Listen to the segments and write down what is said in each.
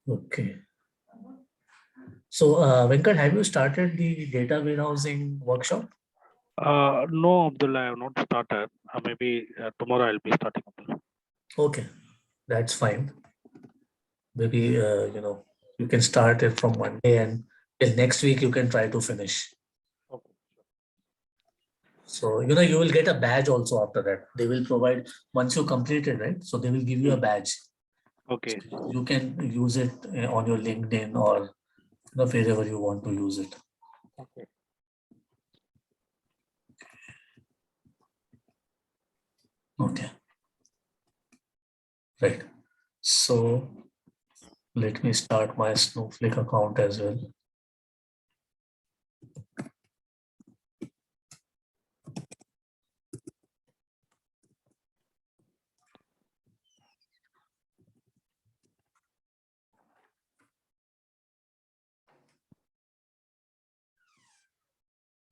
Okay. So, Venkat, have you started the data warehousing workshop? No, Abdullah, I have not started. Maybe tomorrow I'll be starting. Abdullah. Okay, that's fine. Maybe you can start it from Monday, and till next week you can try to finish. Okay. So you will get a badge also after that. They will provide once you complete it, right? So they will give you a badge. Okay. You can use it on your LinkedIn or wherever you want to use it. Okay. Okay, right. So let me start my Snowflake account as well.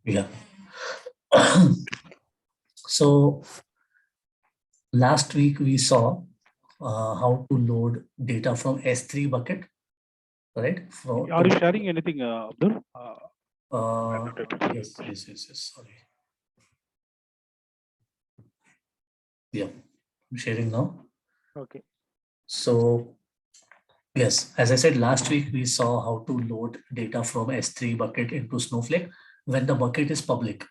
Yeah. So last week we saw how to load data from S3 bucket, right? Are you sharing anything, Abdul? Yes. Sorry. Yeah, I'm sharing now. Okay. So yes, as I said, last week we saw how to load data from S3 bucket into Snowflake when the bucket is public.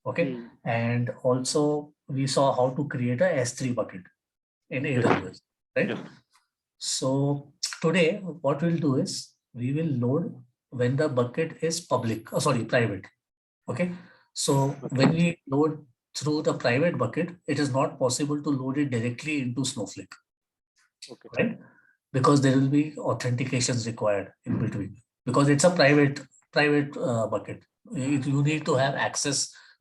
Okay. And also we saw how to create a S3 bucket in AWS, right? Yes. So today what we'll do is we will load when the bucket is private. Okay. So when we load through the private bucket, it is not possible to load it directly into Snowflake, Okay. right? Because there will be authentications required in between because it's a private bucket. You need to have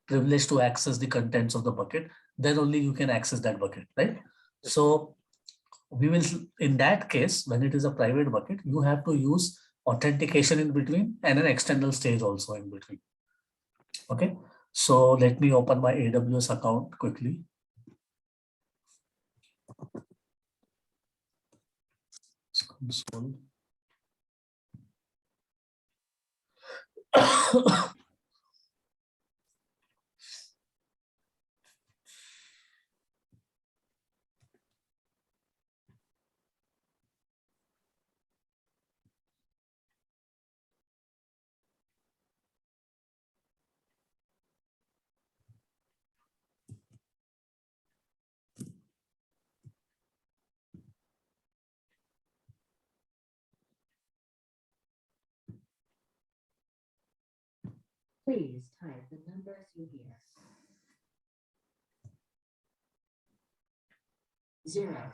privilege to access the contents of the bucket. Then only you can access that bucket, right? So we will, in that case, when it is a private bucket, you have to use authentication in between and an external stage also in between. Okay. So let me open my AWS account quickly. Console. Please type the numbers you hear. 0.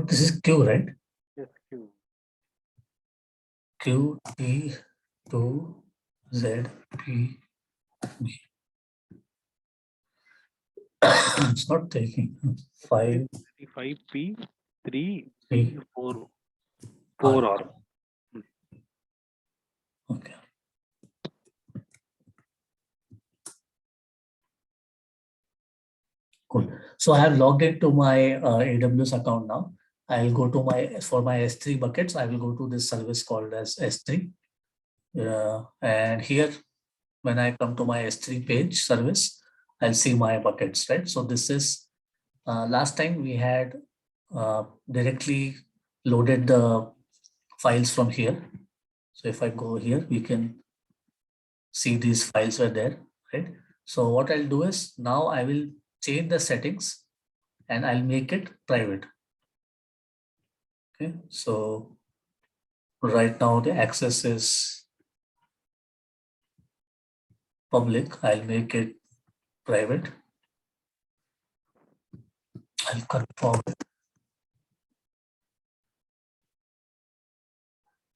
This is Q, right? Yes. Q. Q T 2 Z P B. It's not taking 5 5P 3 3 P 4 R. 4R. Okay. Cool. So I have logged into my AWS account now. I'll go to for my S3 buckets, I will go to this service called as S3. And here, when I come to my S3 page service, I'll see my buckets, right? So this is, last time we had directly loaded the files from here. So if I go here, we can see these files were there, right? So what I'll do is now I will change the settings and I'll make it private. Okay, so right now the access is public. I'll make it private. I'll confirm it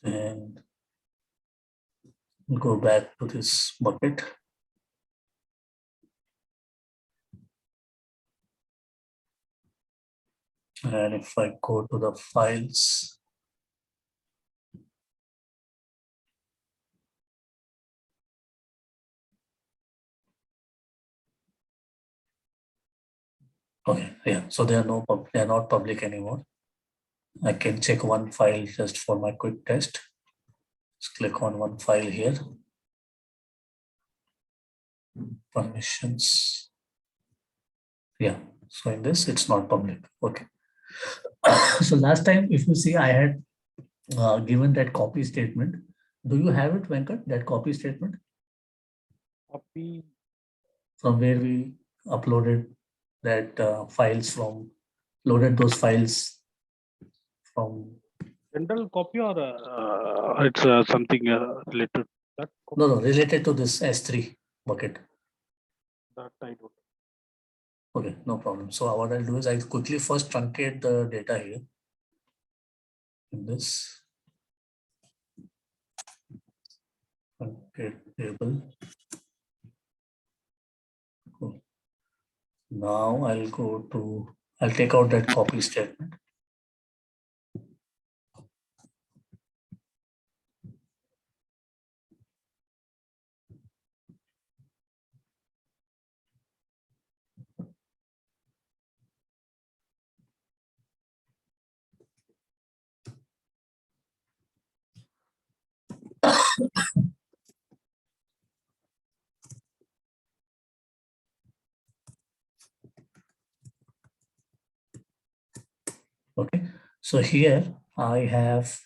and go back to this bucket. And if I go to the files, okay, yeah, so they are not public anymore. I can check one file just for my quick test. Just click on one file here. Permissions. Yeah, so in this, it's not public. Okay. So last time, if you see, I had given that copy statement. Do you have it, Venkat, that copy statement Copy from where we uploaded that files from, loaded those files from, general copy or it's something related to that copy no, related to this S3 bucket. that I don't. Okay, no problem. So what I'll do is I'll quickly first truncate the data here in this truncate table. Cool. Now I'll take out that copy statement. Okay, so here I have,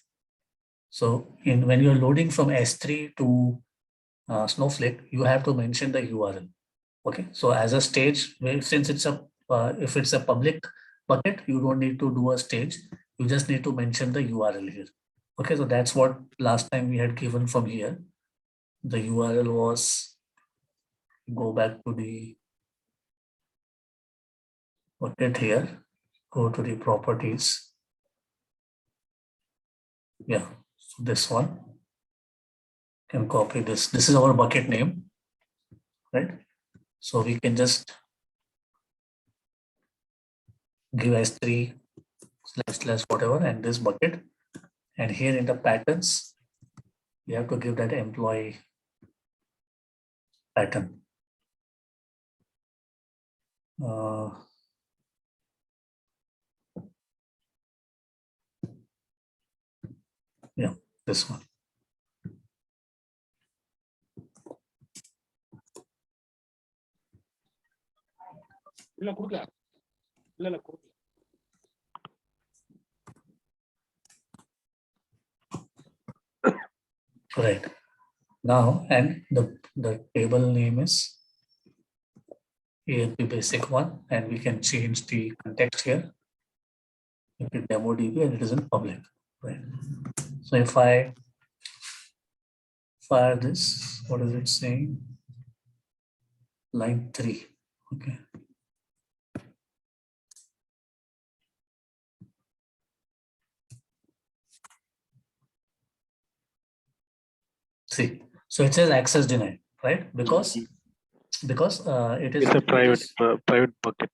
so when you're loading from S3 to Snowflake, you have to mention the URL. Okay, so as a stage, since it's a if it's a public bucket, you don't need to do a stage. You just need to mention the URL here. Okay, so that's what last time we had given from here. The URL was, go back to the bucket here, go to the properties. Yeah, so this one can copy this. This is our bucket name, right? So we can just give S3 / whatever and this bucket. And here in the patterns, you have to give that employee pattern. Yeah, this one. இல்ல கொடுக்கல இல்ல கொடுக்கல. Right. Now, and the table name is ALP basic one, and we can change the context here. If it demo DB and it is in public, right? So if I fire this, what is it saying? Line 3. Okay. See, so it says access denied, right? Because it is It's a private bucket.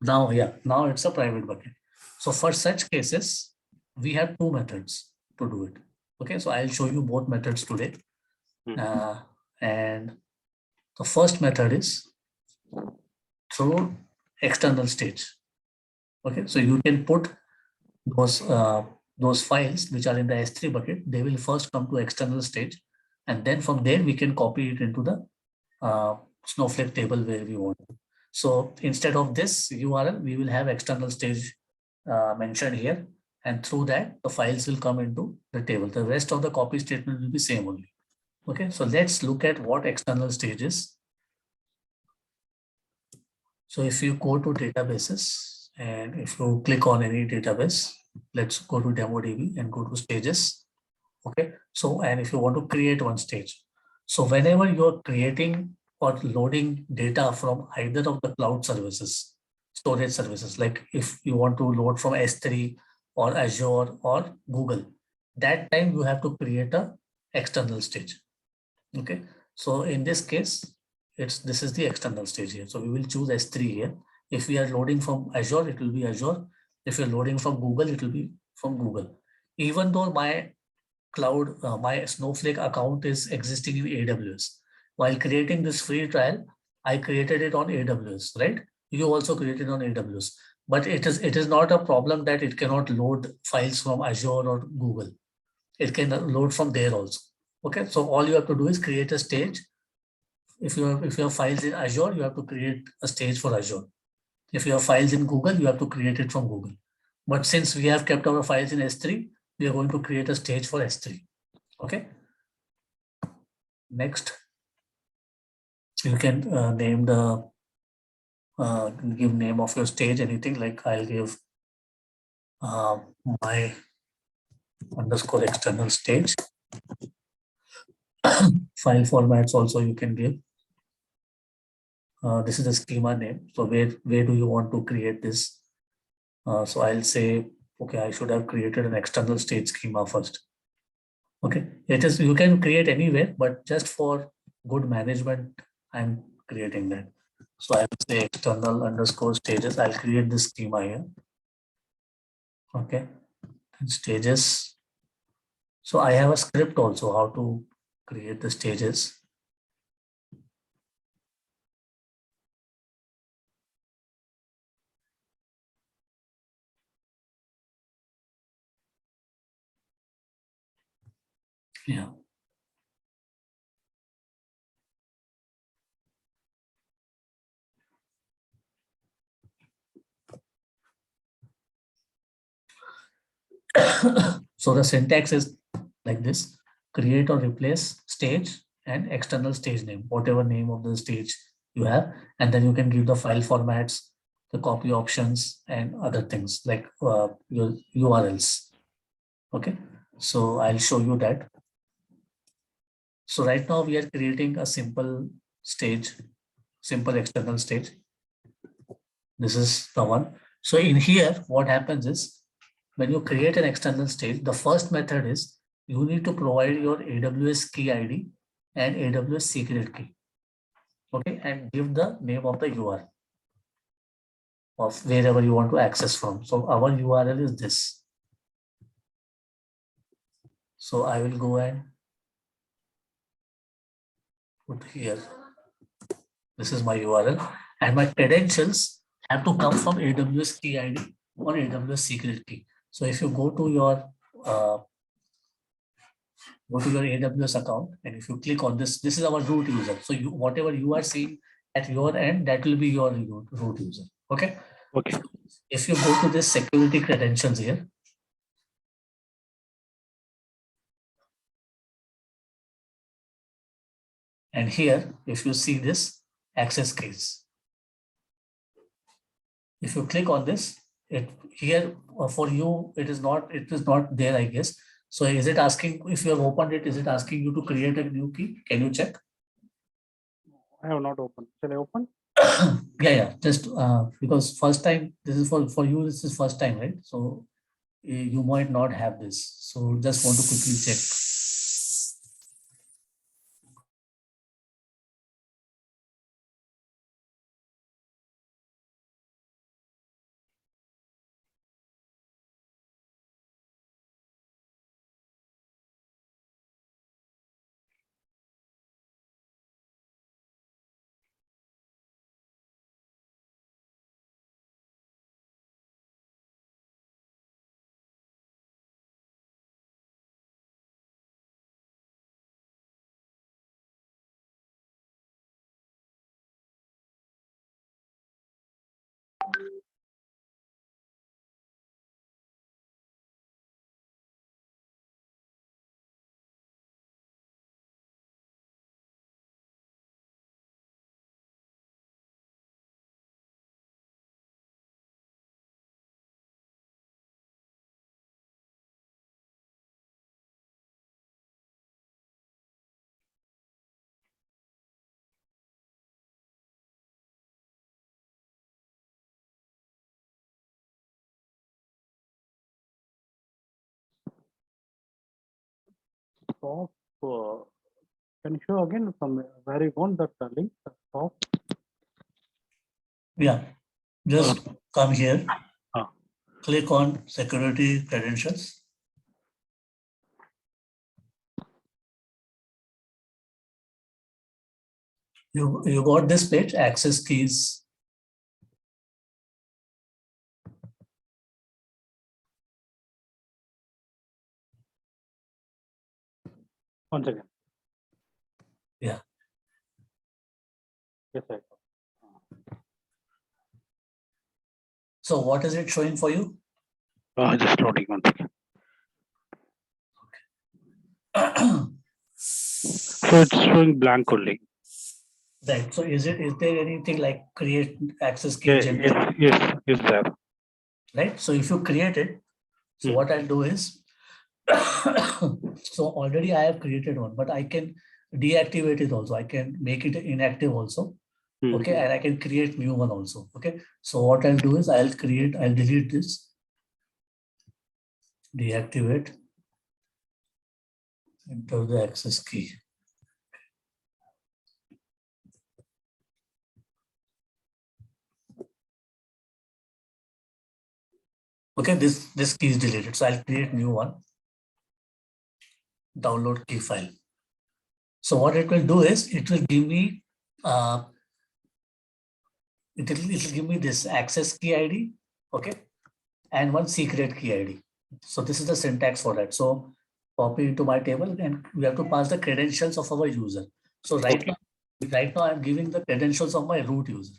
now, yeah, now it's a private bucket. So for such cases, we have two methods to do it. Okay, so I'll show you both methods today. And the first method is through external stage. Okay, so you can put those files which are in the S3 bucket. They will first come to external stage, and then from there we can copy it into the Snowflake table where we want. So instead of this URL, we will have external stage mentioned here, and through that the files will come into the table. The rest of the copy statement will be same only. Okay, so let's look at what external stage is. So if you go to databases and if you click on any database, let's go to DemoDB and go to stages. Okay, so and if you want to create one stage, so whenever you're creating or loading data from either of the cloud services, storage services, like if you want to load from S3 or Azure or Google, that time you have to create a external stage. Okay, so in this case, this is the external stage here. So we will choose S3 here. If we are loading from Azure, it will be Azure. If you're loading from Google, it will be from Google. Even though my cloud, my Snowflake account is existing in AWS. While creating this free trial, I created it on AWS, right? You also created on AWS, but it is not a problem that it cannot load files from Azure or Google. It can load from there also. Okay, so all you have to do is create a stage. If you have files in Azure, you have to create a stage for Azure. If you have files in Google, you have to create it from Google. But since we have kept our files in S3, we are going to create a stage for S3. Okay. Next, you can name the give name of your stage, anything like I'll give my underscore external stage. File formats also you can give. This is the schema name. So where do you want to create this? So I'll say, okay, I should have created an external stage schema first. Okay, it is, you can create anywhere, but just for good management, I'm creating that. So I will say external underscore stages. I'll create this schema here. Okay, and stages. So I have a script also how to create the stages. Yeah. So the syntax is like this: create or replace stage and external stage name, whatever name of the stage you have, and then you can give the file formats, the copy options, and other things like your URLs. Okay, so I'll show you that. So right now we are creating a simple stage, simple external stage. This is the one. So in here, what happens is when you create an external stage, the first method is you need to provide your AWS key ID and AWS secret key. Okay, and give the name of the URL of wherever you want to access from. So our URL is this. So I will go and put here. This is my URL, and my credentials have to come from AWS key ID or AWS secret key. So if you go to your AWS account, and if you click on this, this is our root user. So you, whatever you are seeing at your end, that will be your root user. Okay. Okay. So if you go to this security credentials here, and here, if you see this access keys, if you click on this, it here for you, it is not there, I guess. So is it asking, if you have opened it, is it asking you to create a new key? Can you check? I have not opened. Shall I open? Yeah, just because first time, this is for you, this is first time, right? So you might not have this. So just want to quickly check. Stop. Can you show again from where you want that link? Stop. Yeah, just come here. click on security credentials. You got this page, access keys. Once again. Yeah. Yes, sir. So what is it showing for you? Just loading one second. So it's showing blank only. Right. So is there anything like create access key Yeah, generate? yes, there. Right. So if you create it, so what I'll do is, so already I have created one, but I can deactivate it also. I can make it inactive also. Okay, and I can create new one also. Okay, so what I'll do is I'll delete this, deactivate, enter the access key. Okay, this key is deleted. So I'll create new one, download key file. So what it will do is it will give me it will give me this access key ID, okay, and one secret key ID. So this is the syntax for that. So copy into my table and we have to pass the credentials of our user. So right now I'm giving the credentials of my root user.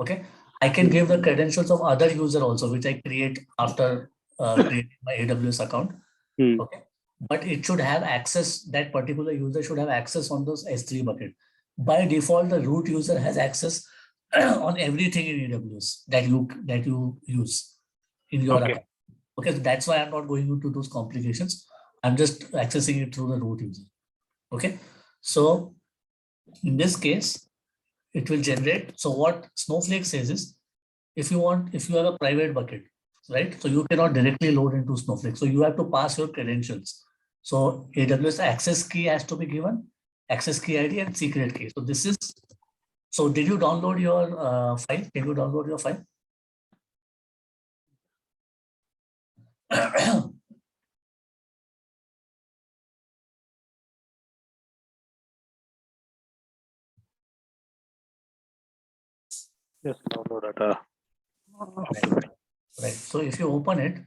Okay, I can give the credentials of other user also, which I create after creating my AWS account. Okay, but it should have access. That particular user should have access on those S3 bucket. By default, the root user has access on everything in AWS that you use in your account. Okay, so that's why I'm not going into those complications. I'm just accessing it through the root user. Okay, so in this case, it will generate. So what Snowflake says is, if you have a private bucket, right? So you cannot directly load into Snowflake. So you have to pass your credentials. So AWS access key has to be given, access key ID and secret key. So this is, so did you download your file? Can you download your file? Yes, download data. Right. So if you open it,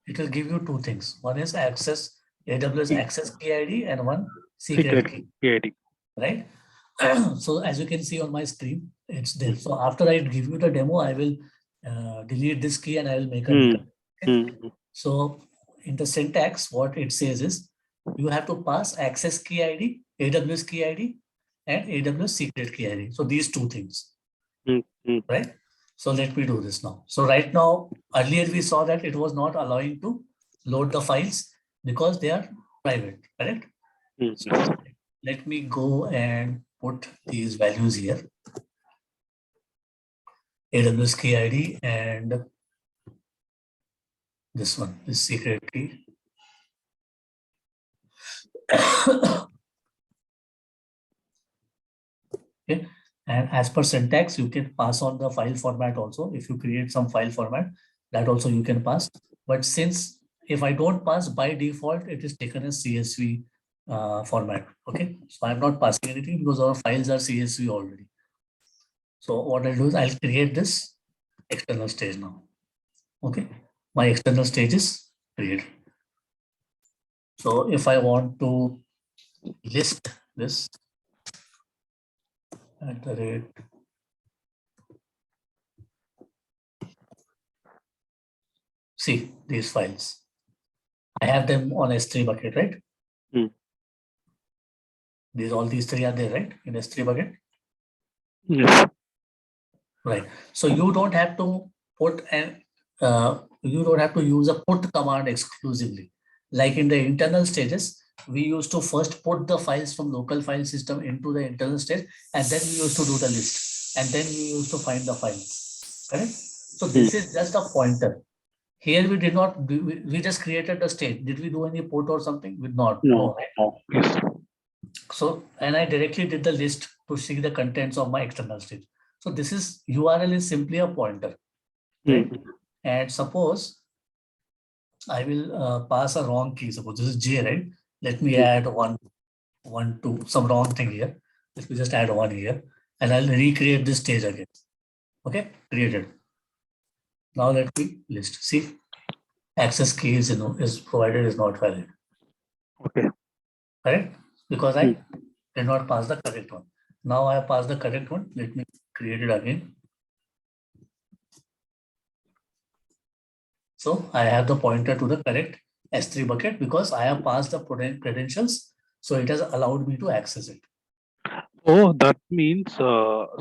it will give you two things. One is access, AWS access key ID and one secret key. ID. Right. So as you can see on my screen, it's there. So after I give you the demo, I will delete this key and I will make a new. Okay? So in the syntax, what it says is you have to pass access key ID, AWS key ID, and AWS secret key ID. So these two things, right? So let me do this now. So right now, earlier we saw that it was not allowing to load the files because they are private, correct? So let me go and put these values here. AWS key ID and this one, this secret key. Okay. And as per syntax, you can pass on the file format also. If you create some file format, that also you can pass. But since if I don't pass, by default, it is taken as CSV format. Okay. So I'm not passing anything because our files are CSV already. So what I'll do is I'll create this external stage now. Okay. My external stage is created. So if I want to list this at the rate, see these files. I have them on S3 bucket, right? All these three are there, right? In S3 bucket? Yes. Right. So you don't have to put you don't have to use a put command exclusively. Like in the internal stages, we used to first put the files from local file system into the internal stage, and then we used to do the list, and then we used to find the files. Correct? So this is just a pointer. Here we did not, we just created the state. Did we do any put or something? We did not. No, right? No. Yes. So, and I directly did the list to see the contents of my external stage. So this is URL is simply a pointer, right? And suppose I will pass a wrong key. Suppose this is J, right? Let me add one, two, some wrong thing here. Let me just add one here, and I'll recreate this stage again. Okay, created. Now let me list. See, access key is is provided is not valid. Okay. Correct? Because I did not pass the correct one. Now I have passed the correct one. Let me create it again. So I have the pointer to the correct S3 bucket because I have passed the credentials. So it has allowed me to access it. Oh, that means,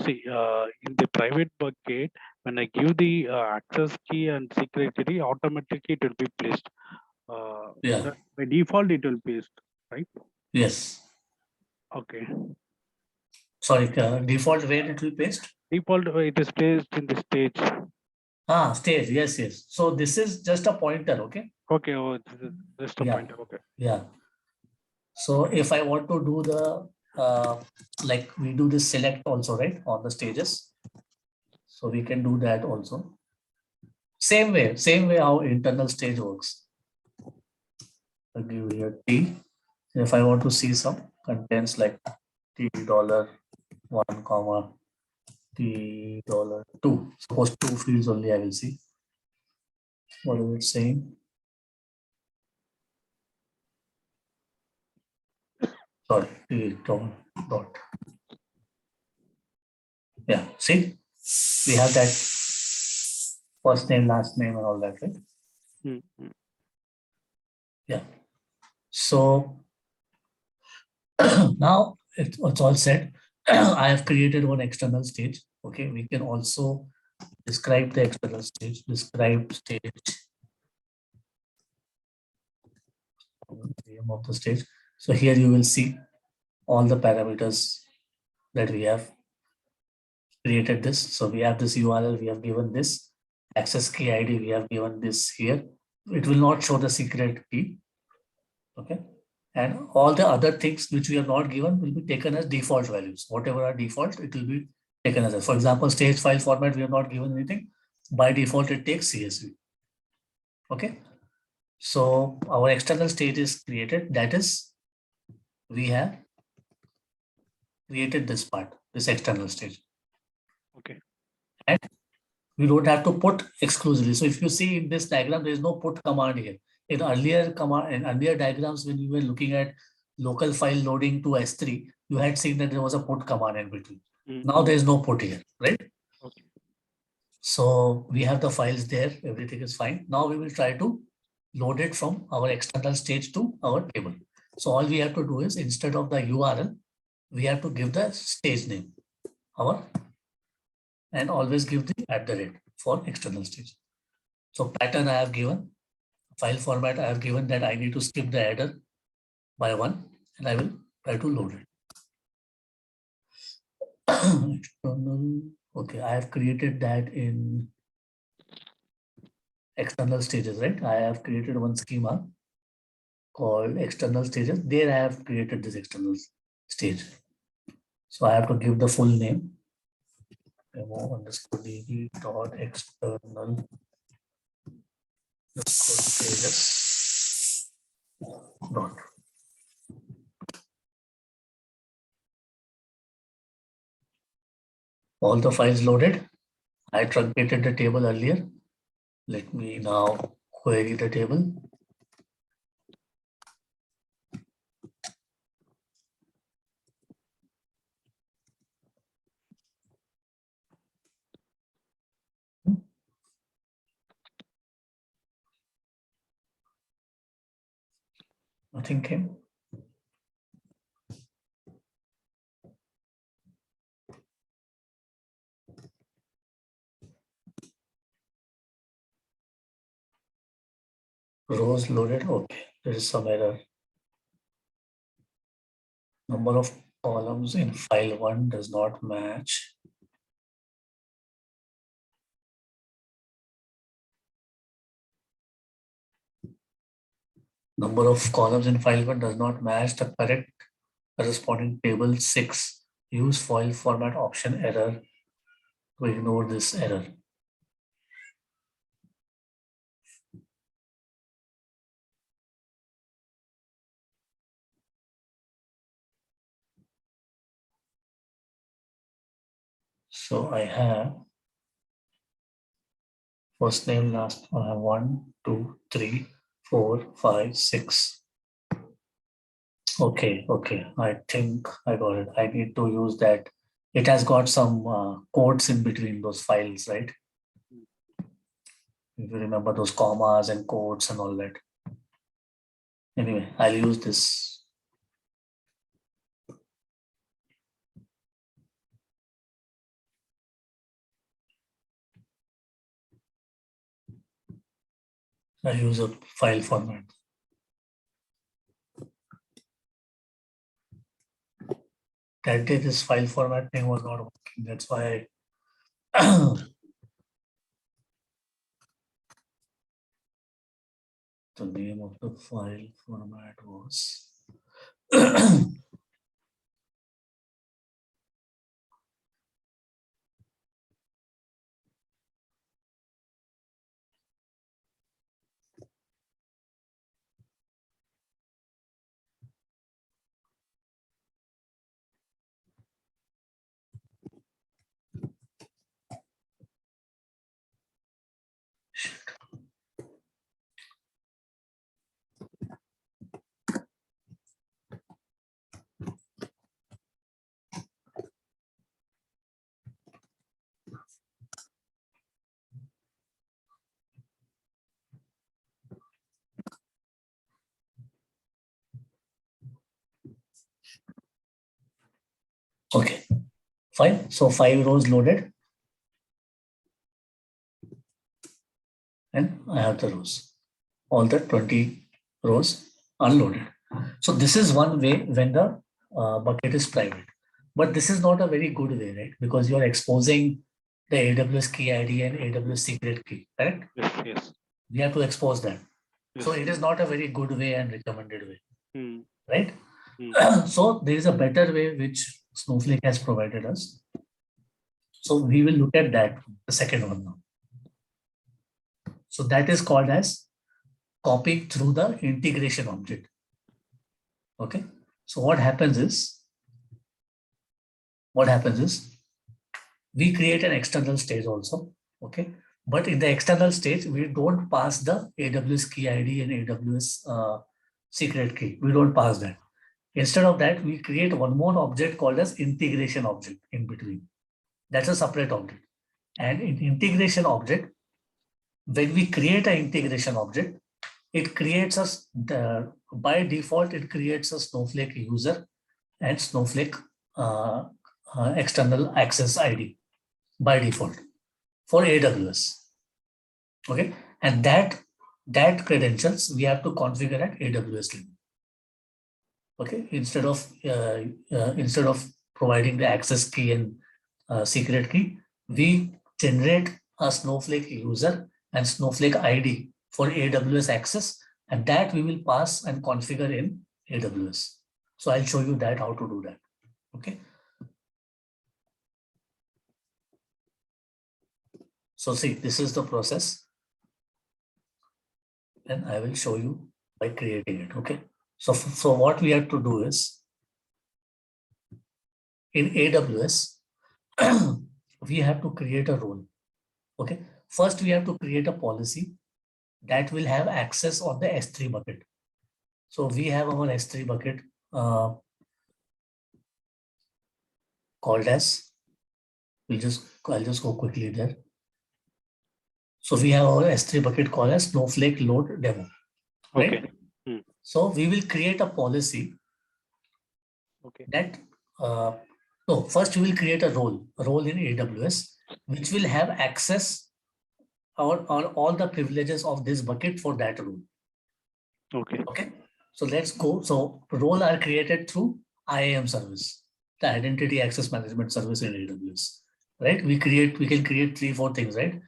see, in the private bucket, when I give the access key and secret key, automatically it will be placed. Yeah. By default, it will be placed, right? Yes. Okay. Sorry, default where it will paste? Default, it is placed in the stage. Stage. Yes, yes. So this is just a pointer. Okay. Okay. Oh, this is just a Yeah. pointer. Okay. Yeah. So if I want to do the like we do this select also, right, on the stages. So we can do that also. Same way how internal stage works. I'll give here T. If I want to see some contents like $1, comma $2. Suppose 2 fields only I will see. What is it saying? Sorry, T dot. Yeah, see, we have that first name, last name, and all that, right? Mm-hmm. Yeah. So now it's all set. I have created one external stage. Okay, we can also describe the external stage. Describe stage. Name of the stage. So here you will see all the parameters that we have created this. So we have this URL, we have given this access key ID, we have given this here. It will not show the secret key. Okay. And all the other things which we have not given will be taken as default values. Whatever are default, it will be taken as. For example, stage file format, we have not given anything. By default, it takes CSV. Okay. So our external stage is created. That is, we have created this part, this external stage. Okay. And we don't have to put exclusively. So if you see in this diagram, there is no put command here. In earlier diagrams, when you were looking at local file loading to S3, you had seen that there was a put command in between. Now there is no put here, right? Okay. So we have the files there, everything is fine. Now we will try to load it from our external stage to our table. So all we have to do is instead of the URL, we have to give the stage name, and always give the @ for external stage. So pattern I have given, file format I have given that I need to skip the header by 1 and I will try to load it. External, okay, I have created that in external stages, right? I have created one schema called external stages. There I have created this external stage. So I have to give the full name, demo_db dot external stages dot. All the files loaded. I truncated the table earlier. Let me now query the table. Nothing came. Rows loaded. Okay, there is some error. Number of columns in file 1 does not match. Number of columns in file 1 does not match the correct corresponding table 6. Use file format option error to ignore this error. So I have first name, last, I have 1, 2, 3, 4, 5, 6. Okay, I think I got it. I need to use that. It has got some codes in between those files, right? If you remember those commas and codes and all that. Anyway, I'll use this. I use a file format. That day this file format thing was not working. That's why the name of the file format was okay, fine. So 5 rows loaded. And I have the rows. All the 20 rows unloaded. So this is one way when the bucket is private. But this is not a very good way, right? Because you are exposing the AWS key ID and AWS secret key, correct? Yes, yes. We have to expose that. Yes. So it is not a very good way and recommended way, Hmm. right? Hmm. So there is a better way which Snowflake has provided us. So we will look at that, the second one now. So that is called as copying through the integration object. Okay. So what happens is we create an external stage also. Okay. But in the external stage, we don't pass the AWS key ID and AWS secret key. We don't pass that. Instead of that, we create one more object called as integration object in between. That's a separate object. And in integration object, when we create an integration object, it creates us by default, it creates a Snowflake user and Snowflake external access ID by default for AWS. Okay, and that credentials we have to configure at AWS level. Okay, instead of providing the access key and secret key, we generate a Snowflake user and Snowflake ID for AWS access, and that we will pass and configure in AWS. So I'll show you that how to do that. Okay. So see, this is the process, and I will show you by creating it. Okay. So what we have to do is in AWS, we have to create a role. Okay. First, we have to create a policy that will have access on the S3 bucket. So we have our S3 bucket called as, I'll just go quickly there. So we have our S3 bucket called as Snowflake load demo, right? Okay. Hmm. So we will create a policy Okay. that, no, first we will create a role in AWS, which will have access on all the privileges of this bucket for that role. Okay. Okay. So let's go. So role are created through IAM service, the Identity Access Management Service in AWS, right? We can create 3-4 things, right?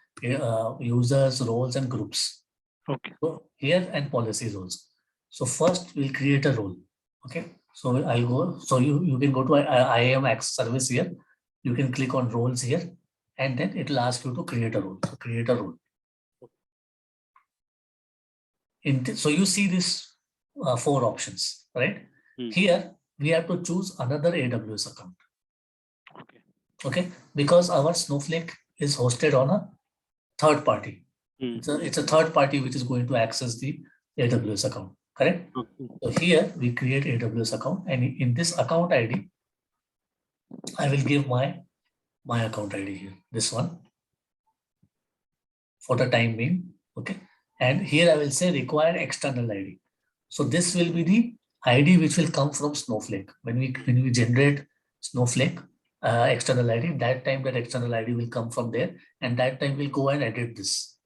Users, roles, and groups. Okay. So here and policies also. So first we'll create a role. Okay. So I'll go. So you can go to IAM Access service here. You can click on roles here, and then it will ask you to create a role. So create a role. So you see this 4 options, right? Hmm. Here we have to choose another AWS account. Okay. Okay, because our Snowflake is hosted on a third party. Hmm. It's a third party which is going to access the AWS account, correct? Okay. So here we create AWS account, and in this account ID, I will give my account ID here, this one, for the time being. Okay, and here I will say require external ID. So this will be the ID which will come from Snowflake. When we generate Snowflake external ID, that time that external ID will come from there, and that time we'll go and edit this.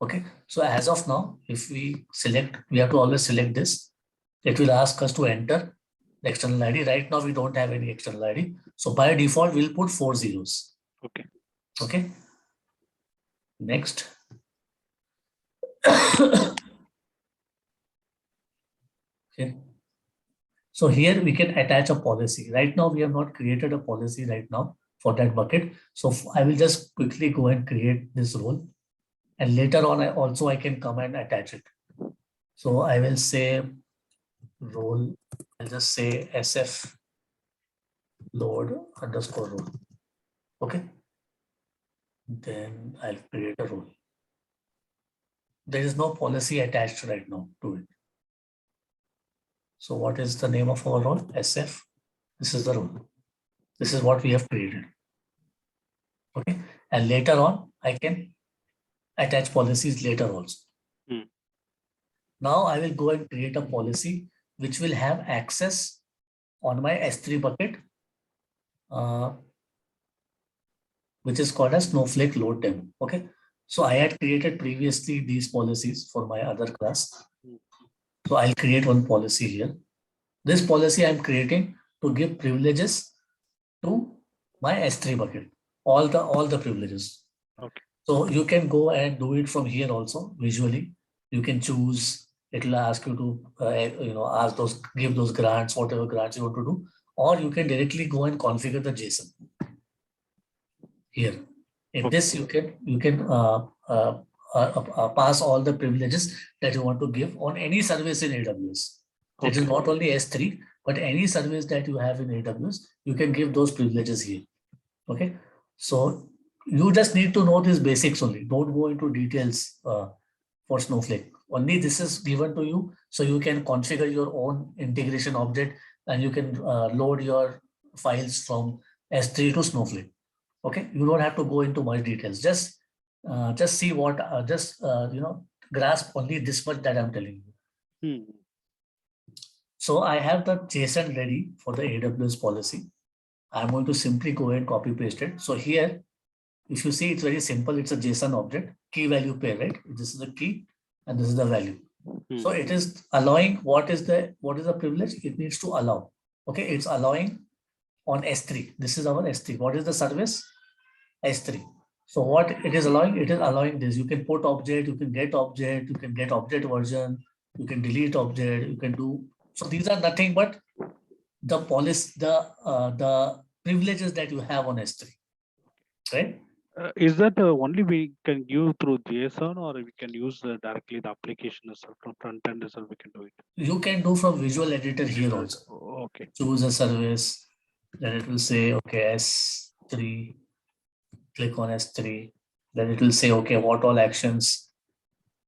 Okay, so as of now, if we select, we have to always select this. It will ask us to enter the external ID. Right now, we don't have any external ID. So by default, we'll put 4 zeros. Okay. Okay. Next. Okay. So here we can attach a policy. Right now, we have not created a policy right now for that bucket. So I will just quickly go and create this role. And later on, I can come and attach it. So I will say role, I'll just say SF load underscore role. Okay. Then I'll create a role. There is no policy attached right now to it. So what is the name of our role? SF. This is the role. This is what we have created. Okay. And later on, I can attach policies later also. Hmm. Now I will go and create a policy which will have access on my S3 bucket, which is called as Snowflake load demo. Okay. So I had created previously these policies for my other class. So I'll create one policy here. This policy I'm creating to give privileges to my S3 bucket, all the privileges. Okay. So you can go and do it from here also visually. You can choose. It will ask you to ask those, give those grants, whatever grants you want to do, or you can directly go and configure the JSON here. In Okay. this, you can pass all the privileges that you want to give on any service in AWS. It is Okay. not only S3, but any service that you have in AWS, you can give those privileges here. Okay, so you just need to know these basics only. Don't go into details for Snowflake. Only this is given to you, so you can configure your own integration object, and you can load your files from S3 to Snowflake. Okay, you don't have to go into much details. Just see what grasp only this much that I'm telling you. Hmm. So I have the JSON ready for the AWS policy. I'm going to simply go and copy paste it. So here, if you see, it's very simple. It's a JSON object, key value pair, right? This is the key and this is the value. Hmm. So it is allowing, what is the privilege? It needs to allow. Okay, it's allowing on S3. This is our S3. What is the service? S3. So what it is allowing? It is allowing this. You can put object, you can get object version, you can delete object, you can do. So these are nothing but the policy, the privileges that you have on S3, right? Is that only we can give through JSON, or we can use directly the application itself from front end itself? We can do it. You can do from visual editor here also. Okay. Choose a service, then it will say, okay, S3, click on S3, then it will say, okay, what all actions?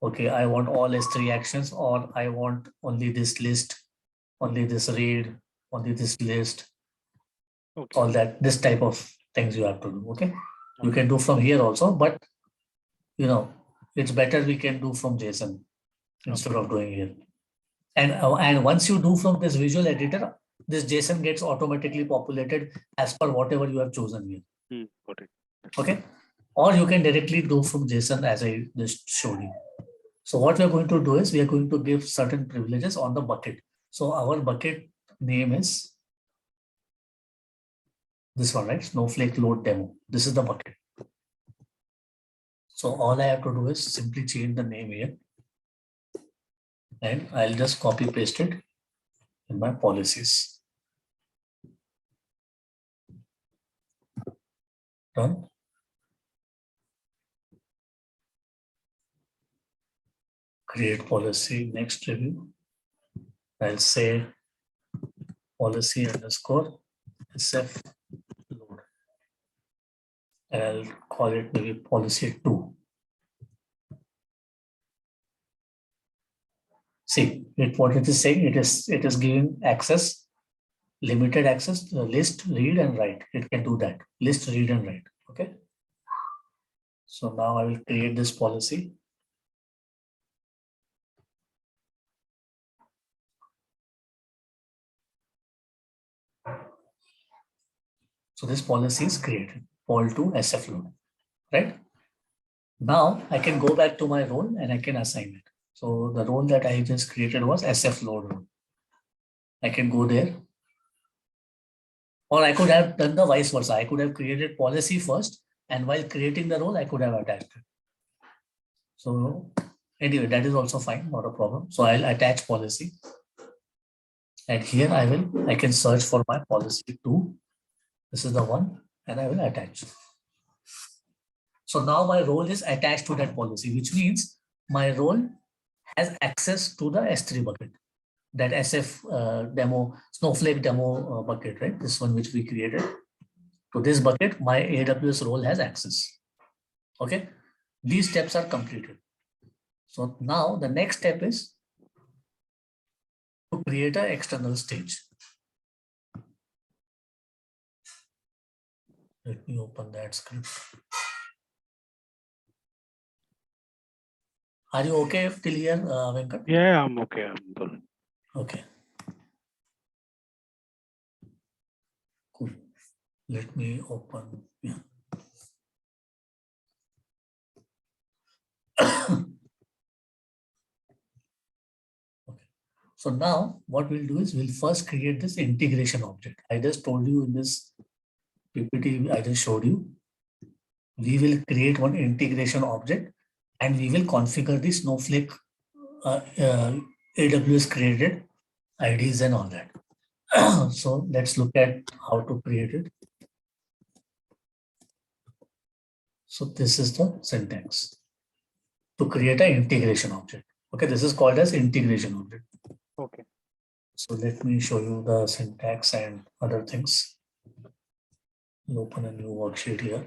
Okay, I want all S3 actions, or I want only this list, only this read, only this list, Okay. all that, this type of things you have to do. Okay, you can do from here also, but it's better we can do from JSON instead of doing here. And once you do from this visual editor, this JSON gets automatically populated as per whatever you have chosen here. Got it. Okay, or you can directly do from JSON as I just showed you. So what we are going to do is we are going to give certain privileges on the bucket. So our bucket name is this one, right? Snowflake load demo. This is the bucket. So all I have to do is simply change the name here, and I'll just copy paste it in my policies. Done. Create policy, next review. I'll say policy underscore SF and I'll call it maybe policy 2. See, what it is saying, it is giving access, limited access, list, read and write. It can do that. List, read and write. Okay. So now I will create this policy. So this policy is created, Pol to SF load, right? Now I can go back to my role and I can assign it. So the role that I just created was SF load role. I can go there. Or I could have done the vice versa. I could have created policy first, and while creating the role, I could have attached it. So anyway, that is also fine, not a problem. So I'll attach policy. And here I can search for my policy 2. This is the one, and I will attach. So now my role is attached to that policy, which means my role has access to the S3 bucket, that SF demo, Snowflake demo bucket, right? This one which we created. To this bucket, my AWS role has access. Okay, these steps are completed. So now the next step is to create an external stage. Let me open that script. Are you okay till here, Venkat? Yeah, I'm okay. I'm good. Okay. Cool. Let me open. Yeah. Okay. So now what we'll do is we'll first create this integration object. I just told you in this PPT I just showed you. We will create one integration object and we will configure the Snowflake AWS created IDs and all that. So let's look at how to create it. So this is the syntax to create an integration object. Okay, this is called as integration object. Okay. So let me show you the syntax and other things. I'll open a new worksheet here.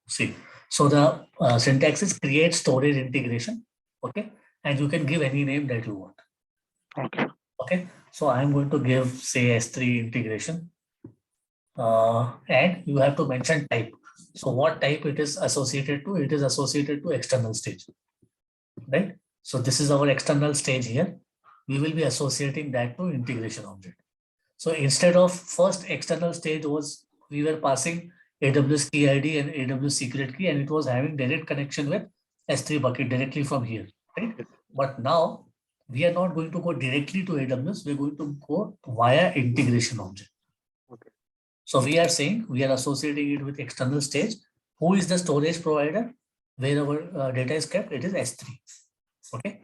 See, so the syntax is create storage integration. Okay, and you can give any name that you want. Okay. Okay, so I'm going to give say S3 integration, and you have to mention type. So what type it is associated to? It is associated to external stage, right? So this is our external stage here. We will be associating that to integration object. So instead of first external stage was we were passing AWS key ID and AWS secret key, and it was having direct connection with S3 bucket directly from here, right? But now we are not going to go directly to AWS. We're going to go via integration object. Okay. So we are saying we are associating it with external stage. Who is the storage provider? Where our data is kept, it is S3. Okay.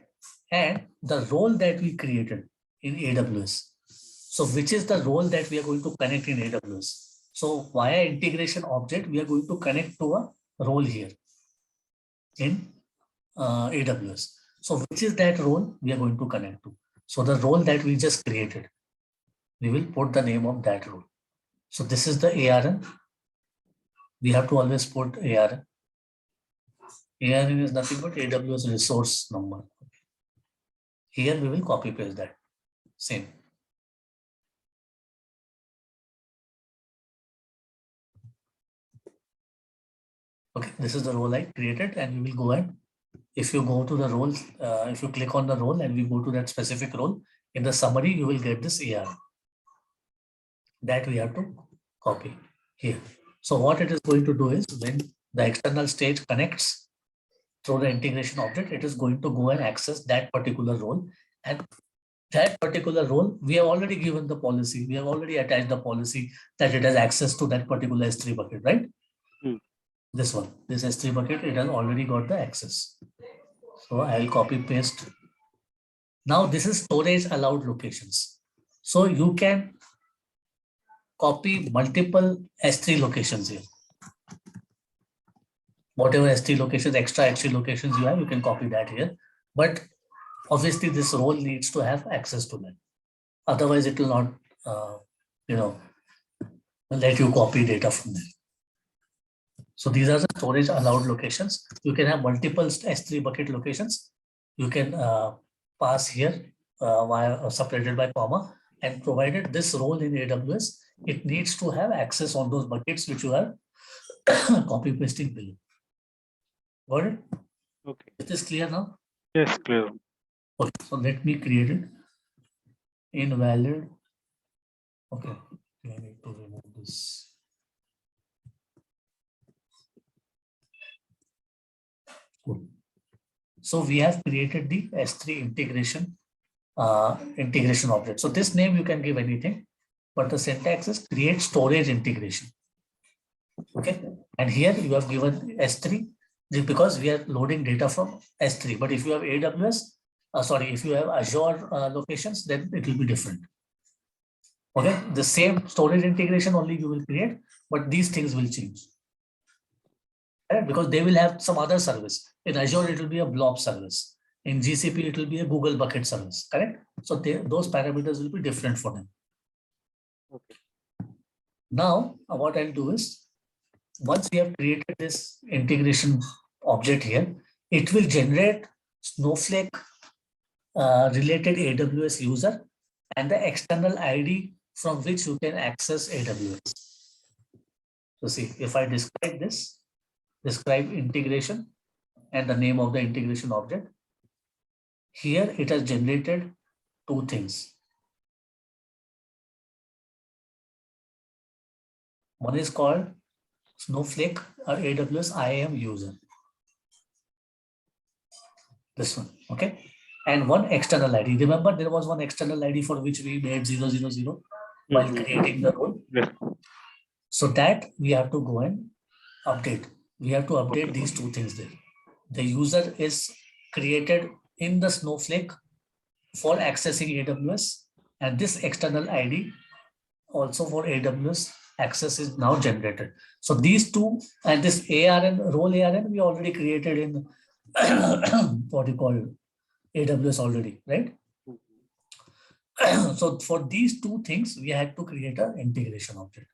And the role that we created in AWS. So which is the role that we are going to connect in AWS? So via integration object, we are going to connect to a role here in AWS. So which is that role we are going to connect to? So the role that we just created, we will put the name of that role. So this is the ARN. We have to always put ARN. ARN is nothing but AWS resource number. Here we will copy paste that. Same. Okay, this is the role I created, and we will go and if you go to the role, if you click on the role and we go to that specific role, in the summary, you will get this ARN that we have to copy here. So what it is going to do is when the external stage connects through the integration object, it is going to go and access that particular role. And that particular role, we have already given the policy. We have already attached the policy that it has access to that particular S3 bucket, right? This one, this S3 bucket, it has already got the access. So I'll copy paste. Now this is storage allowed locations. So you can copy multiple S3 locations here. Whatever S3 locations, extra S3 locations you have, you can copy that here. But obviously this role needs to have access to that. Otherwise it will not, let you copy data from there. So these are the storage allowed locations. You can have multiple S3 bucket locations. You can pass here via separated by comma, and provided this role in AWS, it needs to have access on those buckets which you are copy pasting below. Got it? Okay. Is this clear now? Yes, clear. Okay, so let me create it. Invalid. Okay, I need to remove this. Cool. So we have created the S3 integration object. So this name you can give anything, but the syntax is create storage integration. Okay, and here you have given S3 because we are loading data from S3. But if you have AWS, if you have Azure locations, then it will be different. Okay, the same storage integration only you will create, but these things will change. Right? Because they will have some other service. In Azure, it will be a blob service. In GCP, it will be a Google bucket service. Correct? So those parameters will be different for them. Okay. Now, what I'll do is, once we have created this integration object here, it will generate Snowflake related AWS user and the external ID from which you can access AWS. So see, if I describe integration and the name of the integration object, here it has generated two things. One is called Snowflake or AWS IAM user. This one, okay? And one external ID. Remember, there was one external ID for which we made 000 while creating the role. Yes. So that we have to go and update. We have to update these two things there. The user is created in the Snowflake for accessing AWS, and this external ID also for AWS access is now generated. So these two, and this ARN, role ARN, we already created in what you call AWS already, right? So for these two things, we had to create an integration object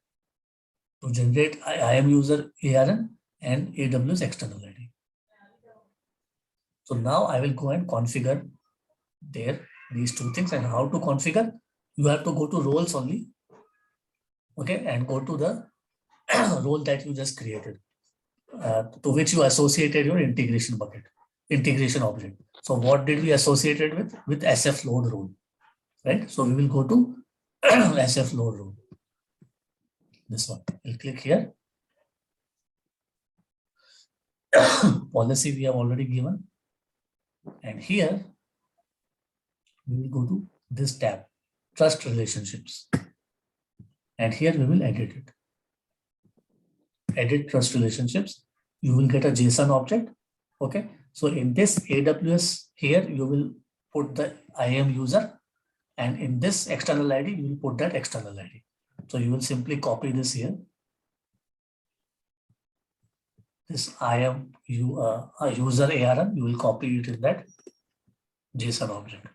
to generate IAM user ARN and AWS external ID. So now I will go and configure these two things. And how to configure? You have to go to roles only, okay, and go to the role that you just created, to which you associated your integration object. So what did we associate it with? With SF load role, right? So we will go to SF load role. This one, we'll click here. Policy we have already given. And here, we will go to this tab, trust relationships. And here we will edit it. Edit trust relationships. You will get a JSON object. Okay. So in this AWS here, you will put the IAM user. And in this external ID, you will put that external ID. So you will simply copy this here. This IAM user ARN, you will copy it in that JSON object.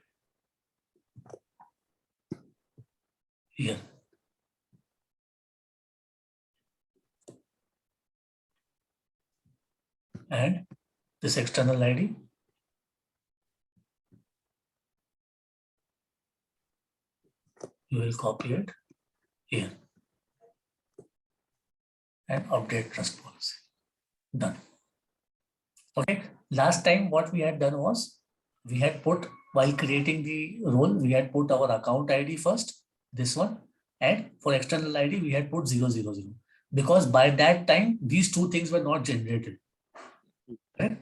Here. And this external ID, you will copy it here and update trust policy. Done. Okay. Last time what we had done was we had put, while creating the role, we had put our account ID first, this one, and for external ID, we had put 000 because by that time, these two things were not generated. Right?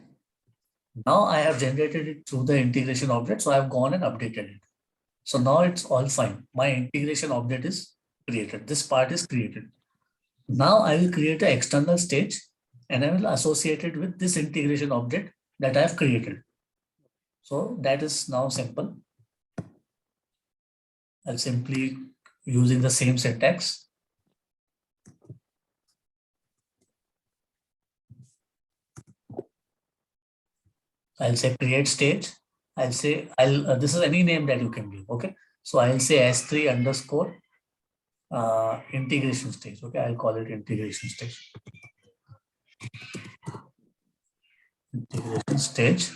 Now I have generated it through the integration object. So I have gone and updated it. So now it's all fine. My integration object is created. This part is created. Now I will create an external stage and I will associate it with this integration object that I have created. So that is now simple. I'll simply using the same syntax. I'll say create stage. I'll say this is any name that you can give. Okay. So I'll say S3 underscore integration stage. Okay. I'll call it integration stage. integration stage,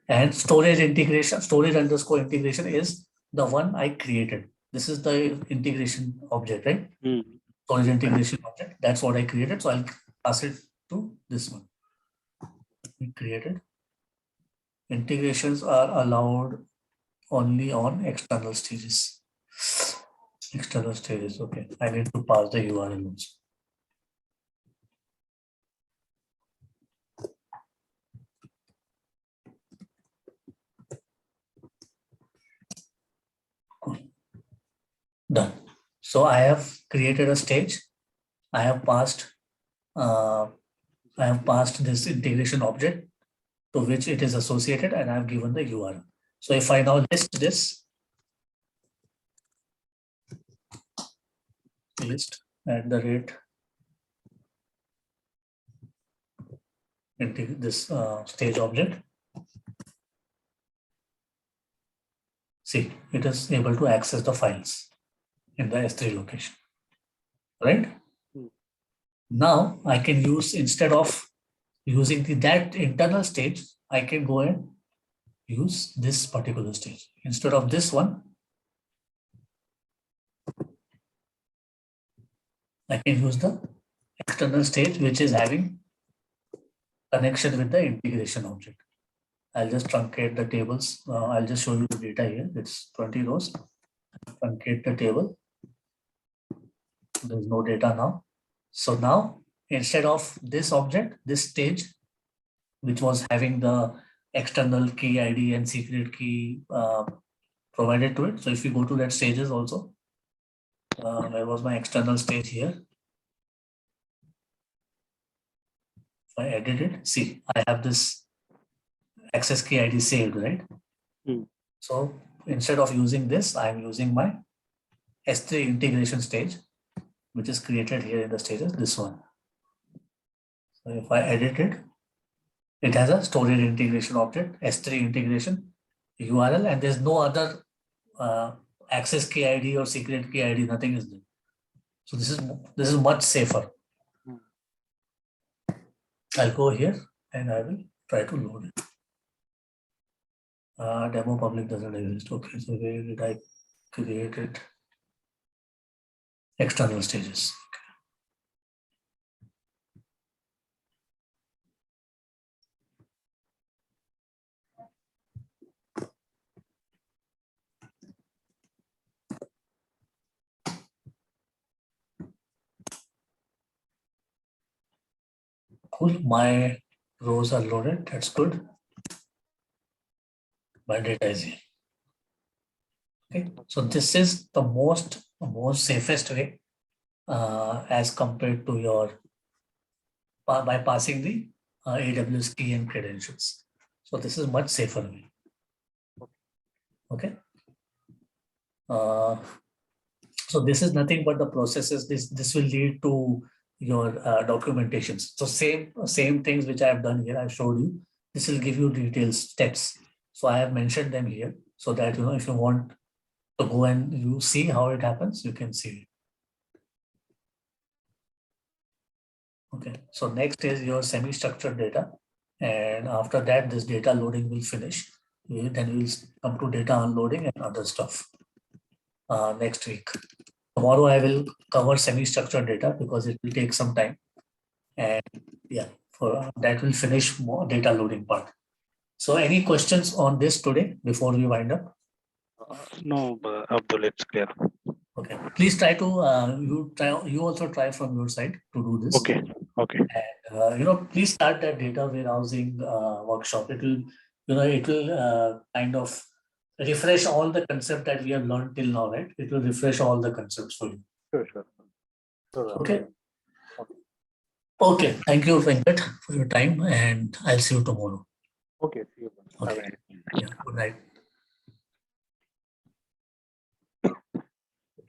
and storage integration, storage underscore integration is the one I created. This is the integration object, right? Storage integration object. That's what I created. So I'll pass it to this one. We created. Integrations are allowed only on external stages. External stages. Okay. I need to pass the URL also. Done. So I have created a stage. I have passed this integration object to which it is associated, and I have given the URL. So if I now list this, list at the rate into this stage object, see, it is able to access the files in the S3 location, right? Now I can use, instead of using that internal stage, I can go and use this particular stage. Instead of this one, I can use the external stage, which is having connection with the integration object. I'll just truncate the tables. I'll just show you the data here. It's 20 rows. Truncate the table. There's no data now. So now, instead of this object, this stage, which was having the external key ID and secret key provided to it. So if you go to that stages also, where was my external stage here? If I edit it, see, I have this access key ID saved, right? So instead of using this, I'm using my S3 integration stage, which is created here in the stages, this one. So if I edit it, it has a storage integration object, S3 integration URL, and there's no other access key ID or secret key ID, nothing is there. So this is much safer. I'll go here and I will try to load it. Demo public doesn't exist. Okay, so where did I create it? External stages. Cool. My rows are loaded. That's good. My data is here. Okay. So this is the most safest way as compared to your by passing the AWS key and credentials. So this is much safer way. Okay. So this is nothing but the processes. This will lead to your documentations. So same things which I have done here, I've showed you. This will give you details, steps. So I have mentioned them here so that if you want to go and you see how it happens, you can see it. Okay. So next is your semi-structured data, and after that, this data loading will finish. Then we'll come to data unloading and other stuff next week. Tomorrow I will cover semi-structured data because it will take some time, and yeah, for that will finish more data loading part. So any questions on this today before we wind up? No, Abdul, it's clear. Okay, please try to you also try from your side to do this. Okay. And please start that data warehousing workshop. It will kind of refresh all the concept that we have learned till now, right? It will refresh all the concepts for you. Sure. Okay. Okay. Thank you, Venkat, for your time, and I'll see you tomorrow. Okay. See you. Okay. Yeah. Good night.